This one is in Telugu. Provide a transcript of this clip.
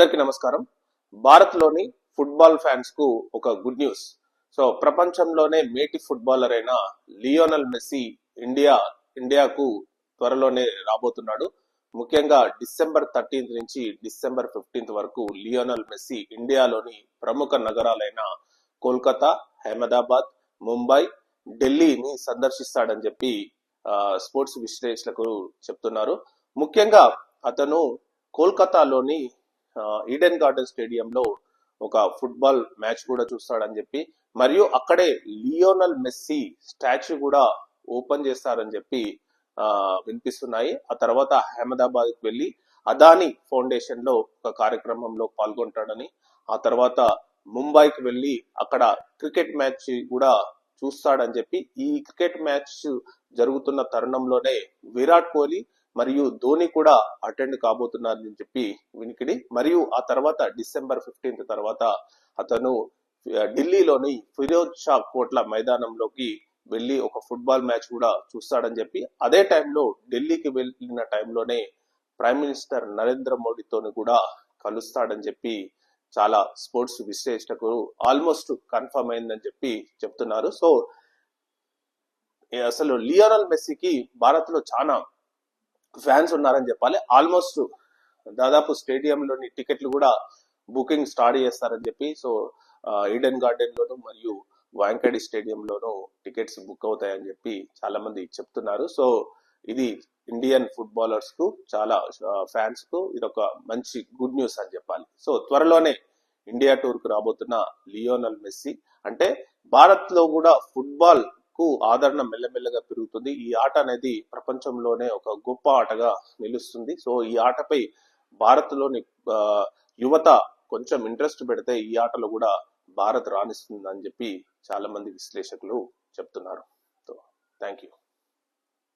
అందరికీ నమస్కారం. భారత్లోని ఫుట్బాల్ ఫ్యాన్స్ కు ఒక గుడ్ న్యూస్. సో ప్రపంచంలోనే మేటి ఫుట్బాలర్ అయిన లియోనల్ మెస్సీ ఇండియాకు త్వరలోనే రాబోతున్నాడు. ముఖ్యంగా డిసెంబర్ 13 నుంచి డిసెంబర్ 15 వరకు లియోనల్ మెస్సీ ఇండియాలోని ప్రముఖ నగరాలైన కోల్కతా, అహ్మదాబాద్, ముంబై, ఢిల్లీని సందర్శిస్తాడని చెప్పి స్పోర్ట్స్ విశ్లేషకులు చెప్తున్నారు. ముఖ్యంగా అతను కోల్కతాలోని ఈడెన్ గార్డెన్ స్టేడియంలో ఒక ఫుట్బాల్ మ్యాచ్ కూడా చూస్తాడని చెప్పి, మరియు అక్కడే లియోనల్ మెస్సీ స్టాచ్యూ కూడా ఓపెన్ చేస్తారని చెప్పి వినిపిస్తున్నాయి. ఆ తర్వాత అహ్మదాబాద్ కి వెళ్లి అదానీ ఫౌండేషన్ లో ఒక కార్యక్రమంలో పాల్గొంటాడని, ఆ తర్వాత ముంబైకి వెళ్లి అక్కడ క్రికెట్ మ్యాచ్ కూడా చూస్తాడని చెప్పి, ఈ క్రికెట్ మ్యాచ్ జరుగుతున్న తరుణంలోనే విరాట్ కోహ్లీ మరియు ధోని కూడా అటెండ్ కాబోతున్నారని చెప్పి వినికిడి. మరియు ఆ తర్వాత డిసెంబర్ 15 తర్వాత అతను ఢిల్లీలోని ఫిరోజ్ షా కోట్ల మైదానంలోకి వెళ్లి ఒక ఫుట్బాల్ మ్యాచ్ కూడా చూస్తాడని చెప్పి, అదే టైంలో ఢిల్లీకి వెళ్ళిన టైంలోనే ప్రైమ్ మినిస్టర్ నరేంద్ర మోడీతోని కూడా కలుస్తాడని చెప్పి చాలా స్పోర్ట్స్ విశ్లేషకులు ఆల్మోస్ట్ కన్ఫర్మ్ అయిందని చెప్పి చెప్తున్నారు. సో అసలు లియోనల్ మెస్సీకి భారత్ లో చాలా ఫ్యాన్స్ ఉన్నారని చెప్పాలి. ఆల్మోస్ట్ దాదాపు స్టేడియంలోని టికెట్లు కూడా బుకింగ్ స్టార్ట్ చేస్తారని చెప్పి, సో ఈడెన్ గార్డెన్ లోను మరియు వాంకడి స్టేడియంలోనూ టికెట్స్ బుక్ అవుతాయని చెప్పి చాలా మంది చెప్తున్నారు. సో ఇది ఇండియన్ ఫుట్బాలర్స్ కు, చాలా ఫ్యాన్స్ కు ఇది ఒక మంచి గుడ్ న్యూస్ అని చెప్పాలి. సో త్వరలోనే ఇండియా టూర్ కు రాబోతున్న లియోనల్ మెస్సీ అంటే భారత్ లో కూడా ఫుట్బాల్ కు ఆదరణ మెల్లమెల్లగా పెరుగుతుంది. ఈ ఆట అనేది ప్రపంచంలోనే ఒక గొప్ప ఆటగా నిలుస్తుంది. సో ఈ ఆటపై భారత్ లోని యువత కొంచెం ఇంట్రెస్ట్ పెడితే ఈ ఆటలో కూడా భారత్ రాణిస్తుంది అని చెప్పి చాలా మంది విశ్లేషకులు చెప్తున్నారు. So thank you.